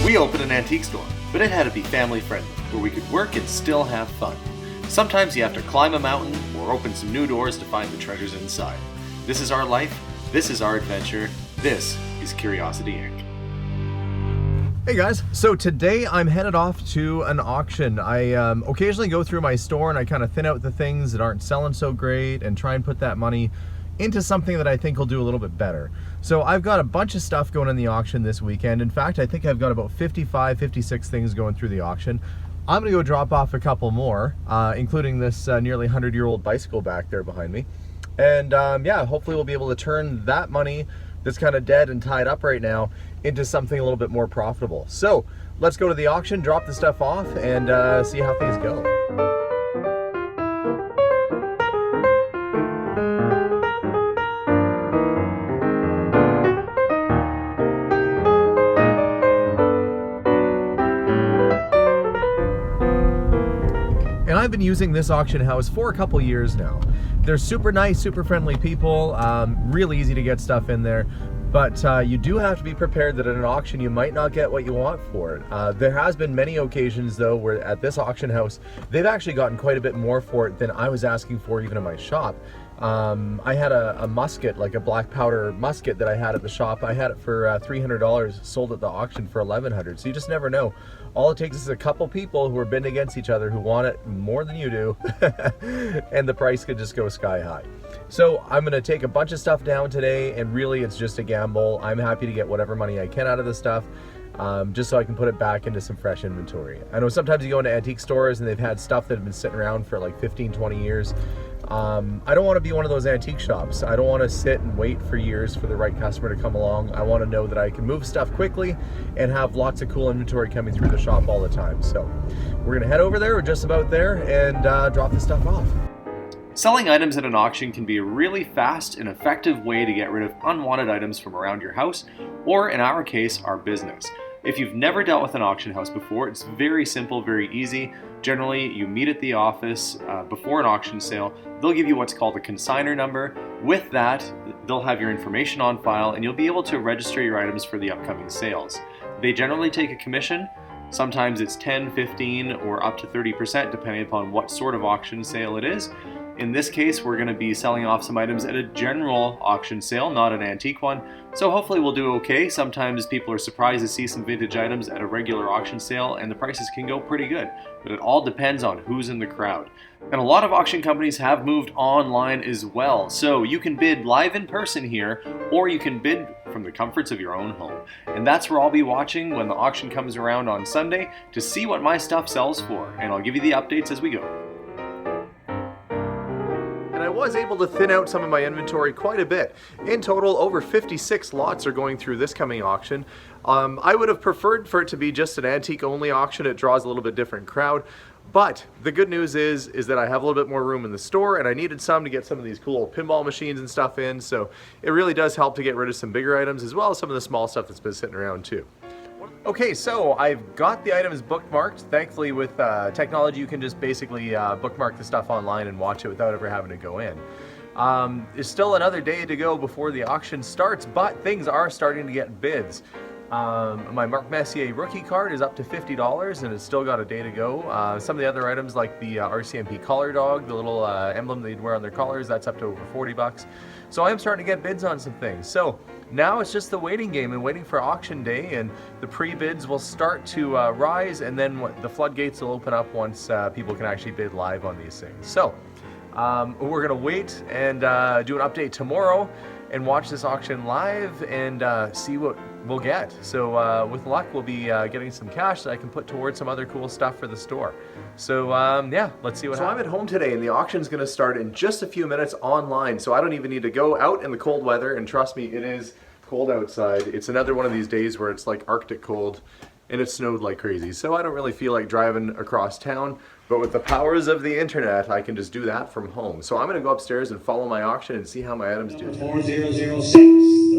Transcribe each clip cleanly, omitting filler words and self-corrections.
We opened an antique store, but it had to be family friendly, where we could work and still have fun. Sometimes you have to climb a mountain or open some new doors to find the treasures inside. This is our life, this is our adventure, this is Curiosity Inc. Hey guys, so today I'm headed off to an auction. I occasionally go through my store and I kind of thin out the things that aren't selling so great and try and put that money into something that I think will do a little bit better. So I've got a bunch of stuff going in the auction this weekend. In fact, I think I've got about 55, 56 things going through the auction. I'm gonna go drop off a couple more, including this nearly 100-year-old bicycle back there behind me. And yeah, hopefully we'll be able to turn that money that's kind of dead and tied up right now into something a little bit more profitable. So let's go to the auction, drop the stuff off, and see how things go. And I've been using this auction house for a couple years now. They're super nice, super friendly people, really easy to get stuff in there. But you do have to be prepared that at an auction you might not get what you want for it. There has been many occasions though where at this auction house they've actually gotten quite a bit more for it than I was asking for even in my shop. I had a musket, like a black powder musket that I had at the shop. I had it for $300, sold at the auction for $1,100. So you just never know. All it takes is a couple people who are bidding against each other who want it more than you do, and the price could just go sky high. So I'm gonna take a bunch of stuff down today, and really it's just a gamble. I'm happy to get whatever money I can out of this stuff, just so I can put it back into some fresh inventory. I know sometimes you go into antique stores and they've had stuff that have been sitting around for like 15, 20 years. I don't want to be one of those antique shops. I don't want to sit and wait for years for the right customer to come along. I want to know that I can move stuff quickly and have lots of cool inventory coming through the shop all the time. So we're going to head over there, we're just about there, and drop the stuff off. Selling items at an auction can be a really fast and effective way to get rid of unwanted items from around your house, or in our case, our business. If you've never dealt with an auction house before, it's very simple, very easy. Generally, you meet at the office before an auction sale. They'll give you what's called a consignor number. With that, they'll have your information on file and you'll be able to register your items for the upcoming sales. They generally take a commission. Sometimes it's 10, 15, or up to 30% depending upon what sort of auction sale it is. In this case, we're going to be selling off some items at a general auction sale, not an antique one. So hopefully we'll do okay. Sometimes people are surprised to see some vintage items at a regular auction sale and the prices can go pretty good. But it all depends on who's in the crowd. And a lot of auction companies have moved online as well. So you can bid live in person here, or you can bid from the comforts of your own home. And that's where I'll be watching when the auction comes around on Sunday to see what my stuff sells for. And I'll give you the updates as we go. And I was able to thin out some of my inventory quite a bit. In total, over 56 lots are going through this coming auction. I would have preferred for it to be just an antique only auction. It draws a little bit different crowd. But the good news is that I have a little bit more room in the store, and I needed some to get some of these cool pinball machines and stuff in. So it really does help to get rid of some bigger items as well as some of the small stuff that's been sitting around too. Okay, so I've got the items bookmarked. Thankfully with technology you can just basically bookmark the stuff online and watch it without ever having to go in. There's still another day to go before the auction starts, but things are starting to get bids. My Marc Messier rookie card is up to $50 and it's still got a day to go. Some of the other items like the RCMP collar dog, the little emblem they'd wear on their collars, that's up to over $40. So I am starting to get bids on some things. So now it's just the waiting game and waiting for auction day, and the pre-bids will start to rise, and then the floodgates will open up once people can actually bid live on these things. So we're gonna wait and do an update tomorrow and watch this auction live and see what we'll get. So with luck, we'll be getting some cash that I can put towards some other cool stuff for the store. So yeah, let's see what happens. So I'm at home today and the auction's gonna start in just a few minutes online. So I don't even need to go out in the cold weather, and trust me, it is cold outside. It's another one of these days where it's like Arctic cold and it snowed like crazy. So I don't really feel like driving across town, but with the powers of the internet, I can just do that from home. So I'm gonna go upstairs and follow my auction and see how my items do. 4006,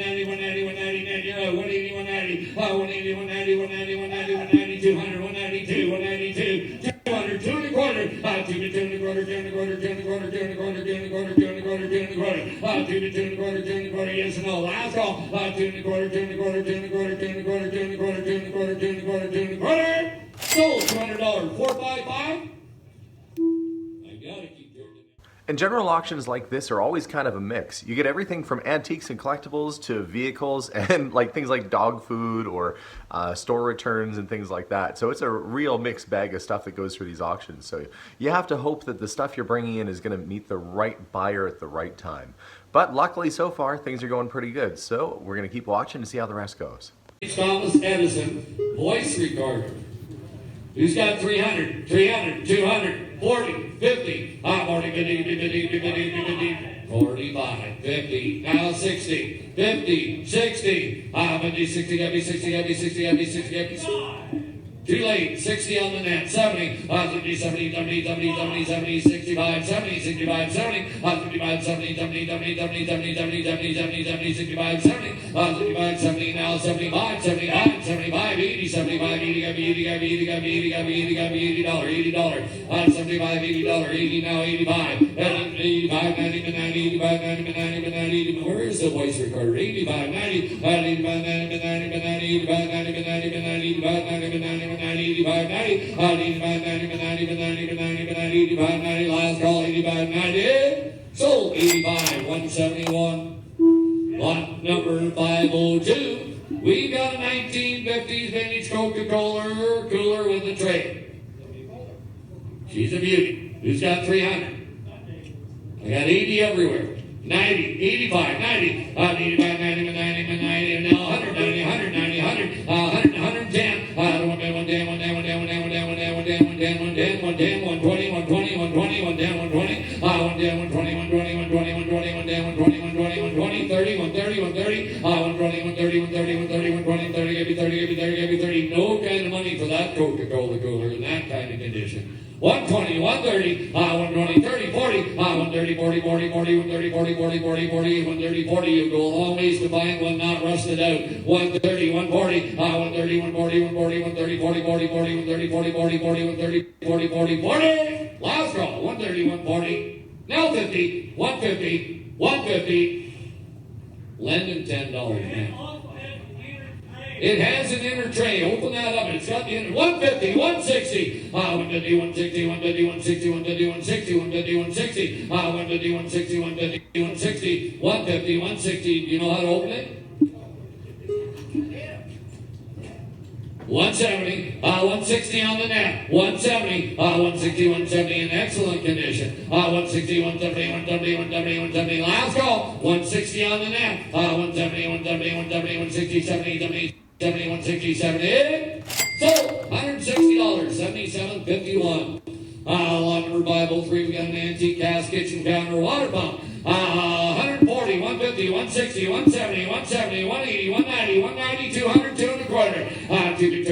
190, 190, 190, 180, 190, 180, 190, 190, 190, 190, 200, 192, 192, 200, 2 and a quarter, 2 to 2 and a quarter, 2 and a quarter, 2 and a quarter, 2 and a quarter, 2 and a quarter, 2 and a quarter, 2 and a quarter, 2 to 2 and a quarter, 2 and a quarter, yes or no, last call, 2 and a quarter, 2 and a quarter, 2 and a quarter, 2 and a quarter, 2 and a quarter, 2 and a quarter, 2 and a quarter, 2 and a quarter, sold, $200, 455. I gotta keep doing it. And general auctions like this are always kind of a mix. You get everything from antiques and collectibles to vehicles and like things like dog food or store returns and things like that. So it's a real mixed bag of stuff that goes through these auctions. So you have to hope that the stuff you're bringing in is going to meet the right buyer at the right time. But luckily so far things are going pretty good. So we're going to keep watching to see how the rest goes. Thomas Edison, voice recorder. Who's got 300, 300, 200, 40, 50, 45, 50, now 60, 50, 60, 50, 60, 50, 60, 50, 60, 50, 60, 50, Too late. 60 on the net. 70. 70, 70, 70, 70, 70, 70, 65, 70, 65, 70. 55, 70, 70, 70, 70, 70, 70, 70, 70, 70, 65, 70. 65, 70, now 75, 75, 75, 80, 75, 80, got me, 80, got me, 80, got me, 80, got me, 80, got me, $80, $80. 75, $80, 80, now 85. 85, 90, 90, 85, 90, 90, 90, where is the voice recorder? 85, 90, 85, 90, 90, 90, 85, 90, 90, 90, 85, 90, 90, 90, 85, 90, 85, 90, 90, 90, 90, 85, 90, last call, 85, 90, sold, 85, 171. Lot number 502. We got a 1950s vintage Coca-Cola cooler with a tray. She's a beauty. Who's got 300? I got 80 everywhere. 90, 85, 90, 85, 90, 90, 90, and now 100, 90, 100, 90, 100, 100, 110, 110, 110, 110, 110, 110, 110, 110, 110, 120, 120, 120, 110, 120, 110, 120, 120, 120, 120, 110, 120, 120, 120, 30, 130, 130, 120, 130, 130, 130, 120, 30, give me 30, give me 30, give me 30. No kind of money for that Coca-Cola cooler in that kind of condition. 120, 130, 120, 30, 40, 130, 40, 40, 40, 130, 40, 40, 40, 40, 130, 40. You go a long ways to find one not rusted out. 130, 140, 130, 140, 140, 130, 40, 40, 40, 130, 40, 40, 40, 130, 40, 40, 40. Last call, 130, 140. Now 50, 150, 150. Lend him $10, man. It has an inner tray. Open that up. It's got the inner 150, 160. 150, 160, 150, 160, 150, 160, 150, 160. 150, 160, 150, 160, 150, 160. Do you know how to open it? 170, 160 on the net, 170, 160, 170 in excellent condition, 160, 170, 170, 170, 170, last call, 160 on the net, 170, 170, 170, 160, 70, 70, 70, 160, 70, sold, $160, 77.51. Lot number 503, we got an antique gas kitchen counter water pump. 140, 150, 160, 170, 170, 180, 190, 190, 200, 2 and a quarter. 2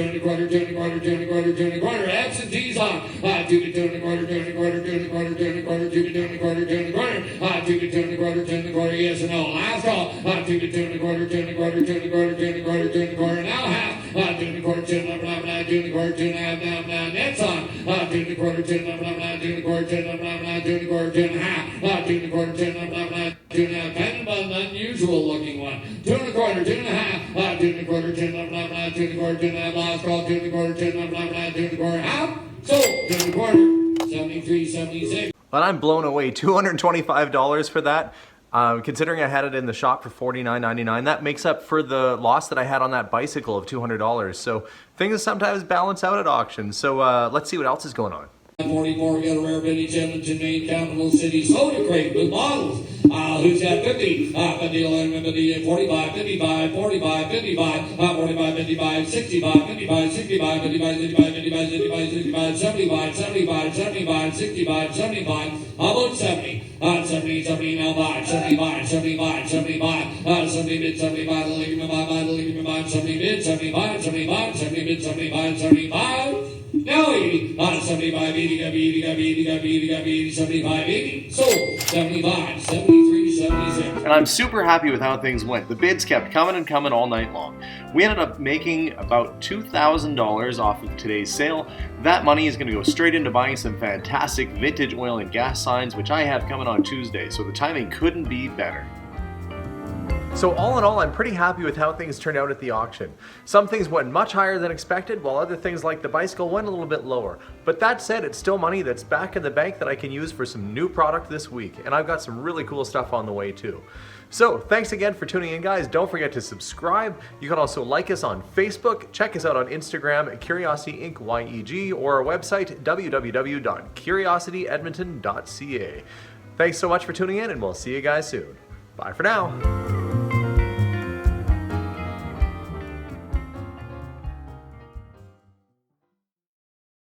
and a quarter, 2 and a quarter, 2 and a quarter, 2 and a quarter. Absentees on. 2 and a quarter, 2 and a quarter, 2 and a quarter, 2 and a quarter, 2 and a quarter, 2 and a quarter. 2 and a quarter, 2 and a quarter, yes or no. Last call. 2 and a quarter, 2 and a quarter, 2 and a quarter, 2 and a quarter, 2 and a quarter. Now half. 2 and a quarter, 2 and a half, 2 and a quarter, 2 and a half, now nets on. 2 and a quarter, 2 and a half, 2 and a quarter, 2 and a half, 2 and a quarter, 2 and a half. 2 and a quarter, 2 and a half, 2 and a half. Kind of an unusual looking one. 2 and a quarter, 2 and a half. 2 and a quarter, 2 and a half, 2 and a quarter, 2 and a half. Last call, 2 and a quarter, 2 and a half, 2 and a quarter, half. Sold. 2 and a quarter, 73, 76. But I'm blown away. $225 for that. Considering I had it in the shop for $49.99, that makes up for the loss that I had on that bicycle of $200. So things sometimes balance out at auction. So let's see what else is going on. 44, got a rare vintage Edmonton, Maine, capital city soda crate with models. Who's got 50, 50, 11, 50, 45, 55, 45, 55, 45, 55, 65, 55, 65, 55, 55, 55, 55, 65, 75, 75, 75, 65, 75, how about 70? 70, 70, now 5, 75, 75, 75, 70 bid, 75, 70 bid, 75, 75, 70 bid, 75, 75. Now 80, 75, 80, 80, 75, 80, sold, 75, 73, 76. And I'm super happy with how things went. The bids kept coming and coming all night long. We ended up making about $2,000 off of today's sale. That money is going to go straight into buying some fantastic vintage oil and gas signs, which I have coming on Tuesday, so the timing couldn't be better. So all in all, I'm pretty happy with how things turned out at the auction. Some things went much higher than expected, while other things like the bicycle went a little bit lower. But that said, it's still money that's back in the bank that I can use for some new product this week, and I've got some really cool stuff on the way too. So thanks again for tuning in, guys. Don't forget to subscribe. You can also like us on Facebook, check us out on Instagram at Curiosity Inc. YEG, or our website www.curiosityedmonton.ca. Thanks so much for tuning in, and we'll see you guys soon. Bye for now.